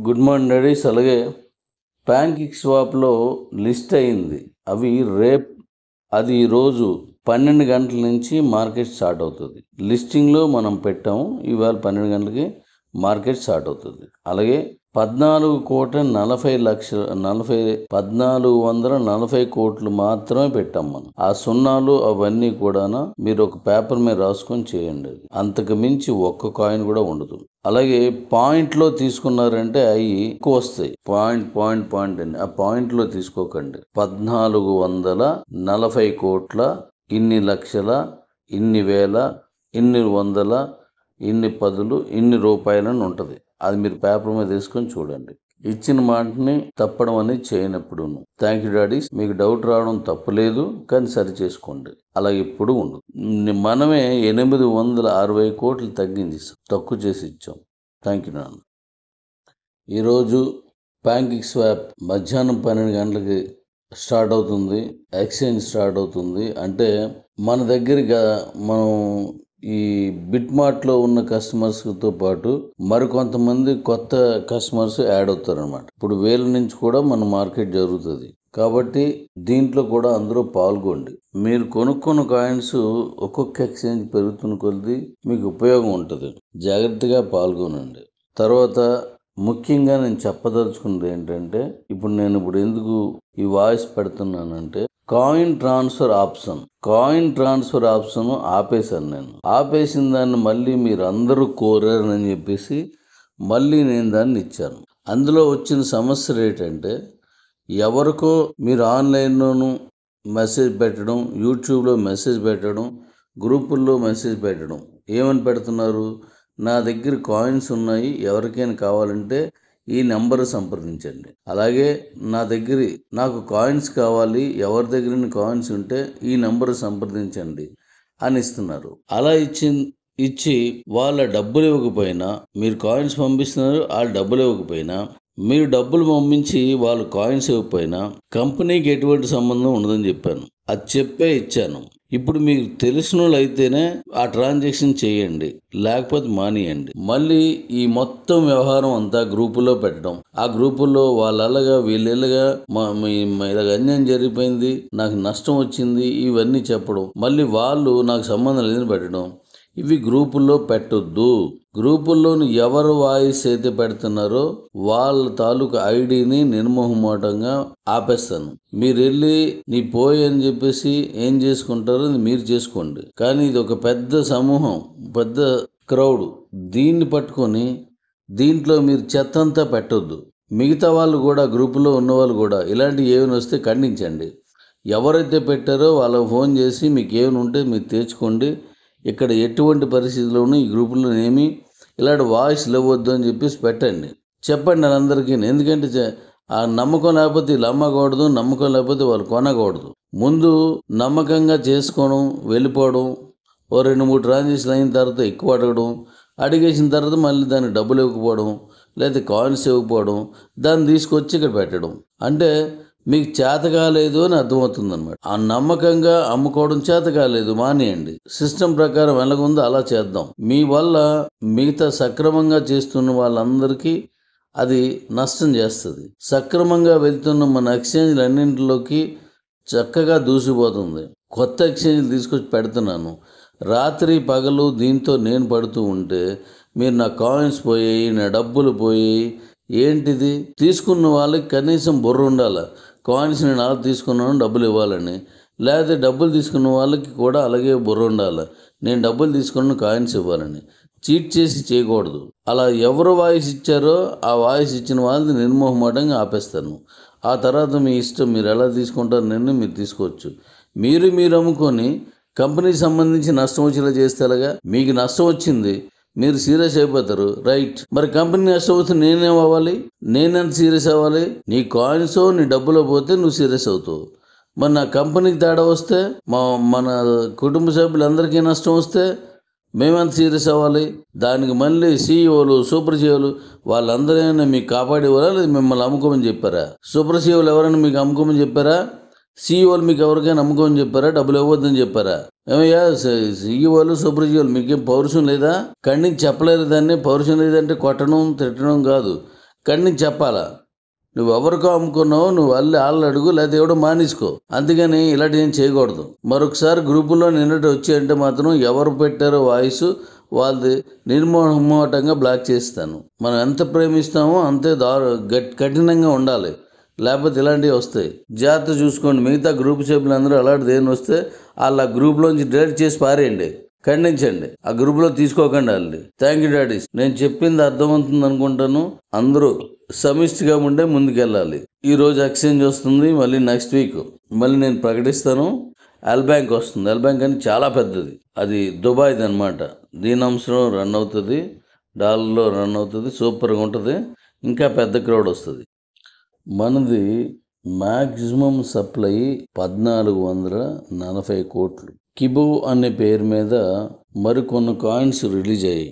Good morning daddy's. అలాగే pancake స్వాప్లో list అయింది. అవి అది ఈరోజు 12 గంటల నుంచి మార్కెట్ స్టార్ట్ అవుతుంది. లిస్టింగ్లో మనం పెట్టాము. ఇవాళ 12 గంటలకి మార్కెట్ స్టార్ట్ అవుతుంది. అలాగే 14,40 కోట్లు మాత్రమే పెట్టాం మనం. ఆ సున్నాలు అవన్నీ కూడా మీరు ఒక పేపర్ మీద రాసుకొని చేయండి. అంతకు మించి ఒక్క కాయిన్ కూడా ఉండదు. అలాగే పాయింట్లో తీసుకున్నారంటే అవి ఎక్కువ వస్తాయి. పాయింట్ అని ఆ పాయింట్లో తీసుకోకండి. 1440 కోట్ల, ఇన్ని లక్షల, ఇన్ని వేల, ఇన్ని వందల, ఇన్ని పదులు, ఇన్ని రూపాయలని ఉంటుంది. అది మీరు పేపర్ మీద తీసుకొని చూడండి. ఇచ్చిన మాటని తప్పడం అనేది చేయనప్పుడు. Thank you daddy's. మీకు డౌట్ రావడం తప్పులేదు, కానీ సరి చేసుకోండి. అలా ఎప్పుడు ఉండదు. మనమే 860 కోట్లు తక్కువ చేసి ఇచ్చాం. థ్యాంక్ యూ నాన్న. ఈరోజు ప్యాన్కేక్ స్వాప్ మధ్యాహ్నం 12 గంటలకి స్టార్ట్ అవుతుంది. ఎక్స్చేంజ్ స్టార్ట్ అవుతుంది. అంటే మన దగ్గరగా మనం ఈ బిట్మార్ట్లో ఉన్న కస్టమర్స్తో పాటు మరికొంతమంది కొత్త కస్టమర్స్ యాడ్ అవుతారు అనమాట. ఇప్పుడు 1000 నుంచి కూడా మన మార్కెట్ జరుగుతుంది. కాబట్టి దీంట్లో కూడా అందరూ పాల్గొండి. మీరు కొనుక్కున్న కాయిన్స్ ఒక్కొక్క ఎక్స్చేంజ్ పెరుగుతున్న కొద్దీ మీకు ఉపయోగం ఉంటుంది. జాగ్రత్తగా పాల్గొనండి. తర్వాత ముఖ్యంగా నేను చెప్పదలుచుకున్నది ఏంటంటే, ఇప్పుడు ఎందుకు ఈ వాయిస్ పెడుతున్నానంటే, కాయిన్ ట్రాన్స్ఫర్ ఆప్షన్ ఆపేశాను నేను. ఆపేసిన దాన్ని మళ్ళీ మీరు అందరూ కోరారని చెప్పేసి మళ్ళీ నేను దాన్ని ఇచ్చాను. అందులో వచ్చిన సమస్యలు ఏంటంటే, ఎవరికో మీరు ఆన్లైన్లోనూ మెసేజ్ పెట్టడం, యూట్యూబ్లో మెసేజ్ పెట్టడం, గ్రూపుల్లో మెసేజ్ పెట్టడం. ఏమని పెడుతున్నారు? నా దగ్గర కాయిన్స్ ఉన్నాయి, ఎవరికైనా కావాలంటే ఈ నెంబర్ సంప్రదించండి. అలాగే నాకు కాయిన్స్ కావాలి, ఎవరి దగ్గర కాయిన్స్ ఉంటే ఈ నెంబర్ సంప్రదించండి అని ఇస్తున్నారు. అలా ఇచ్చి వాళ్ళ డబ్బులు ఇవ్వకపోయినా, మీరు కాయిన్స్ పంపిస్తున్నారు, వాళ్ళ డబ్బులు ఇవ్వకపోయినా, మీరు డబ్బులు పంపించి వాళ్ళు కాయిన్స్ ఇవ్వకపోయినా కంపెనీకి ఎటువంటి సంబంధం ఉండదని చెప్పాను. అది చెప్పే ఇచ్చాను. ఇప్పుడు మీకు తెలిసిన వాళ్ళు అయితేనే ఆ ట్రాన్సాక్షన్ చేయండి, లేకపోతే మానేయండి. మళ్ళీ ఈ మొత్తం వ్యవహారం అంతా గ్రూపుల్లో పెట్టడం, ఆ గ్రూపుల్లో వాళ్ళగా వీళ్ళగా ఇలాగ అన్యాయం జరిగిపోయింది, నాకు నష్టం వచ్చింది, ఇవన్నీ చెప్పడం, మళ్ళీ వాళ్ళు నాకు సంబంధం లేదని పెట్టడం. ఇవి గ్రూపుల్లో పెట్టొద్దు. గ్రూపుల్లోని ఎవరు వాయిస్ అయితే పెడుతున్నారో వాళ్ళ తాలూకు ఐడిని నిర్మోహమాటంగా ఆపేస్తాను. మీరు వెళ్ళి నీ పోయి అని చెప్పేసి ఏం చేసుకుంటారో మీరు చేసుకోండి. కానీ ఇది ఒక పెద్ద సమూహం, పెద్ద క్రౌడ్. దీన్ని పట్టుకొని దీంట్లో మీరు చెత్త అంతా పెట్టొద్దు. మిగతా వాళ్ళు కూడా, గ్రూపులో ఉన్న వాళ్ళు కూడా ఇలాంటివి ఏమైనా వస్తే ఖండించండి. ఎవరైతే పెట్టారో వాళ్ళకు ఫోన్ చేసి మీకు ఏమైనా ఉంటే మీరు తెచ్చుకోండి. ఇక్కడ ఎటువంటి పరిస్థితుల్లోనూ ఈ గ్రూపుల్లో ఏమీ ఇలాంటి వాయిస్లు ఇవ్వద్దు అని చెప్పేసి పెట్టండి. చెప్పండి వాళ్ళందరికీ. ఎందుకంటే ఆ నమ్మకం లేకపోతే వీళ్ళు అమ్మకూడదు, నమ్మకం లేకపోతే వాళ్ళు కొనకూడదు. ముందు నమ్మకంగా చేసుకోవడం, వెళ్ళిపోవడం, ఓ 2-3 ట్రాన్సాక్షన్ అయిన తర్వాత ఎక్కువ అడిగేసిన తర్వాత మళ్ళీ దానికి డబ్బులు ఇవ్వకపోవడం, లేదా కాయిన్స్ ఇవ్వకపోవడం, దాన్ని తీసుకొచ్చి ఇక్కడ పెట్టడం. అంటే మీకు చేత కాలేదు అని అర్థమవుతుంది అనమాట. ఆ నమ్మకంగా అమ్ముకోవడం చేత కాలేదు, మానేయండి. సిస్టమ్ ప్రకారం ఎలాగుందో అలా చేద్దాం. మీ వల్ల మిగతా సక్రమంగా చేస్తున్న వాళ్ళందరికీ అది నష్టం చేస్తుంది. సక్రమంగా వెళ్తున్న మన ఎక్స్చేంజ్లు అన్నింటిలోకి చక్కగా దూసిపోతుంది. కొత్త ఎక్స్చేంజ్లు తీసుకొచ్చి పెడుతున్నాను. రాత్రి పగలు దీంతో నేను పడుతూ ఉంటే మీరు నా కాయిన్స్ పోయాయి, నా డబ్బులు పోయాయి. ఏంటిది? తీసుకున్న వాళ్ళకి కనీసం బుర్ర ఉండాలి. కాయిన్స్ నేను అలా తీసుకున్నాను, డబ్బులు ఇవ్వాలని. లేదా డబ్బులు తీసుకున్న వాళ్ళకి కూడా అలాగే బుర్ర ఉండాలి, నేను డబ్బులు తీసుకున్న కాయిన్స్ ఇవ్వాలని. చీట్ చేసి చేయకూడదు. అలా ఎవరు వాయిస్ ఇచ్చారో ఆ వాయిస్ ఇచ్చిన వాళ్ళని నిర్మోహమాటంగా ఆపేస్తాను. ఆ తర్వాత మీ ఇష్టం, మీరు ఎలా తీసుకుంటారో నిర్ణయం మీరు తీసుకోవచ్చు. మీరు అమ్ముకొని కంపెనీకి సంబంధించి నష్టం వచ్చేలా చేస్తే అలాగా. మీకు నష్టం వచ్చింది, మీరు సీరియస్ అయిపోతారు, రైట్. మరి కంపెనీ నష్టం వస్తే నేనేం అవ్వాలి? నేనెంత సీరియస్ అవ్వాలి? నీ కాయిన్స్ నీ డబ్బులో పోతే నువ్వు సీరియస్ అవుతావు. మరి నా కంపెనీకి తేడా వస్తే, మన కుటుంబ సభ్యులందరికీ నష్టం వస్తే మేమెంత సీరియస్ అవ్వాలి? దానికి మళ్ళీ సీఈఓలు, సూపర్ సీఈఓలు వాళ్ళందరైనా మీకు కాపాడేవారా, లేదా మిమ్మల్ని అమ్ముకోమని చెప్పారా? సూపర్ సీఈఓలు ఎవరైనా మీకు అమ్ముకోమని చెప్పారా? సీఈఓలు మీకు ఎవరికైనా అమ్ముకోమని చెప్పారా? డబ్బులు ఇవ్వద్దని చెప్పారా? ఏమయ్యా సీఈఓలు, సూపర్ సీఈఓలు మీకేం పౌరుషం లేదా? ఖండించి చెప్పలేరు దాన్ని. పౌరుషం లేదంటే కొట్టడం, తిట్టడం కాదు, ఇక్కడి నుంచి చెప్పాలా, నువ్వు ఎవరికో అమ్ముకున్నావు, నువ్వు వాళ్ళు అడుగు, లేకపోతే ఎవడో మానేసుకో. అందుకని ఇలాంటి ఏం చేయకూడదు. మరొకసారి గ్రూపులో నిన్నటి వచ్చి అంటే మాత్రం ఎవరు పెట్టారో వాయిస్ వాళ్ళది నిర్మోహమాటంగా బ్లాక్ చేస్తాను. మనం ఎంత ప్రేమిస్తామో అంతే కఠినంగా ఉండాలి, లేకపోతే ఇలాంటివి వస్తాయి. జాగ్రత్త చూసుకోండి. మిగతా గ్రూప్ సభ్యులందరూ అలాంటిది ఏం వస్తే వాళ్ళ గ్రూప్లోంచి డిలీట్ చేసి పారేయండి, ఖండించండి. ఆ గ్రూప్లో తీసుకోకండి వాళ్ళని. Thank you daddy's. నేను చెప్పింది అర్థమవుతుంది అనుకుంటాను. అందరూ సమిష్టిగా ఉండే ముందుకెళ్ళాలి. ఈరోజు ఎక్స్చేంజ్ వస్తుంది, మళ్ళీ నెక్స్ట్ వీక్ మళ్ళీ నేను ప్రకటిస్తాను. ఎల్ బ్యాంక్ వస్తుంది. ఎల్ బ్యాంక్ అని చాలా పెద్దది, అది దుబాయ్ది అనమాట. దీనాంశంలో రన్ అవుతుంది, డాలర్లో రన్ అవుతుంది, సూపర్గా ఉంటుంది. ఇంకా పెద్ద క్రౌడ్ వస్తుంది. మనది మ్యాక్సిమం సప్లై 1440 కోట్లు. కిబో అనే పేరు మీద మరికొన్ని కాయిన్స్ రిలీజ్ అయ్యాయి.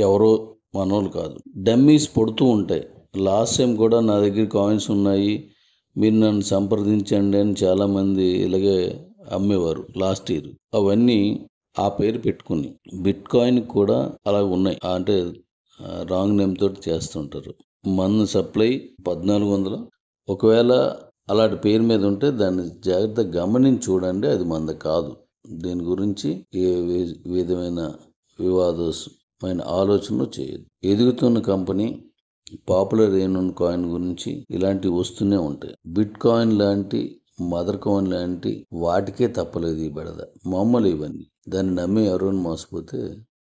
ఎవరో మనోళ్ళు కాదు, డమ్మీస్ పడుతూ ఉంటాయి. లాస్ట్ టైం కూడా నా దగ్గర కాయిన్స్ ఉన్నాయి, మీరు నన్ను సంప్రదించండి అని చాలామంది ఇలాగే అమ్మేవారు లాస్ట్ ఇయర్. అవన్నీ ఆ పేరు పెట్టుకుని బిట్ కాయిన్ కూడా అలా ఉన్నాయి, అంటే రాంగ్ నేమ్ తోటి చేస్తుంటారు. మన సప్లై 1400. ఒకవేళ అలాంటి పేరు మీద ఉంటే దాన్ని జాగ్రత్తగా గమనించి చూడండి, అది మనది కాదు. దీని గురించి ఏ విధమైన వివాదమైన ఆలోచన చేయదు. ఎదుగుతున్న కంపెనీ, పాపులర్ అయిన కాయిన్ గురించి ఇలాంటివి వస్తూనే ఉంటాయి. బిట్ కాయిన్ లాంటి, మదర్ కాయిన్ లాంటి వాటికే తప్పలేదు ఈ బెడద. మామూలు ఇవన్నీ దాన్ని నమ్మి ఎవరైనా మోసపోతే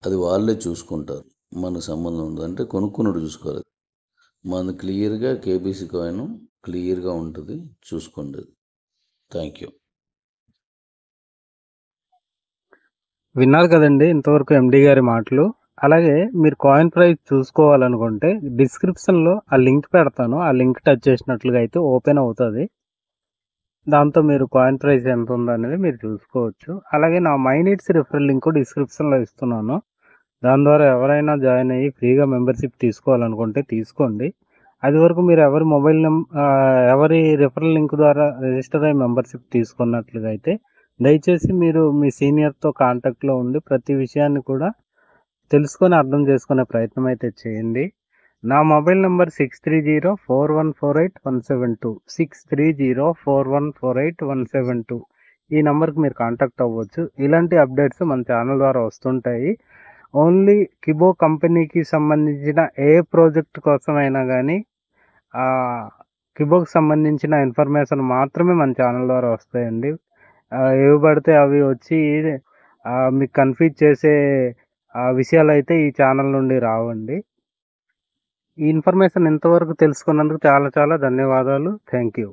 అది వాళ్ళే చూసుకుంటారు, మనకు సంబంధం ఉంది. అంటే కొనుక్కున్నాడు చూసుకోవాలి. మన క్లియర్గా కేబీసీ కాయిన్ క్లియర్గా ఉంటుంది, చూసుకోండి. Thank you. విన్నారు కదండి ఇంతవరకు ఎండి గారి మాటలు. అలాగే మీరు కాయిన్ ప్రైస్ చూసుకోవాలనుకుంటే డిస్క్రిప్షన్లో ఆ లింక్ పెడతాను. ఆ లింక్ టచ్ చేసినట్లుగా అయితే ఓపెన్ అవుతుంది. దాంతో మీరు కాయిన్ ప్రైస్ ఎంత ఉందనేది మీరు చూసుకోవచ్చు. అలాగే నా మైనిట్స్ రిఫరల్ లింక్ డిస్క్రిప్షన్లో ఇస్తున్నాను. దాని ద్వారా ఎవరైనా జాయిన్ అయ్యి ఫ్రీగా మెంబర్షిప్ తీసుకోవాలనుకుంటే తీసుకోండి. అది వరకు మీరు ఎవరి రిఫరల్ లింక్ ద్వారా రిజిస్టర్ అయ్యి మెంబర్షిప్ తీసుకున్నట్లుగా అయితే దయచేసి మీరు మీ సీనియర్తో కాంటాక్ట్లో ఉండి ప్రతి విషయాన్ని కూడా తెలుసుకొని అర్థం చేసుకునే ప్రయత్నం అయితే చేయండి. నా మొబైల్ నెంబర్ 6304148172 6304148172. ఈ నెంబర్కి మీరు కాంటాక్ట్ అవ్వచ్చు. ఇలాంటి అప్డేట్స్ మన ఛానల్ ద్వారా వస్తుంటాయి. ఓన్లీ కిబో కంపెనీకి సంబంధించిన ఏ ప్రాజెక్ట్ కోసమైనా కానీ కిబోకి సంబంధించిన ఇన్ఫర్మేషన్ మాత్రమే మన ఛానల్ ద్వారా వస్తాయండి. ఏవి పడితే అవి వచ్చి మీకు కన్ఫ్యూజ్ చేసే విషయాలు అయితే ఈ ఛానల్ నుండి రావండి. ఈ ఇన్ఫర్మేషన్ ఇంతవరకు తెలుసుకున్నందుకు చాలా చాలా ధన్యవాదాలు. Thank you.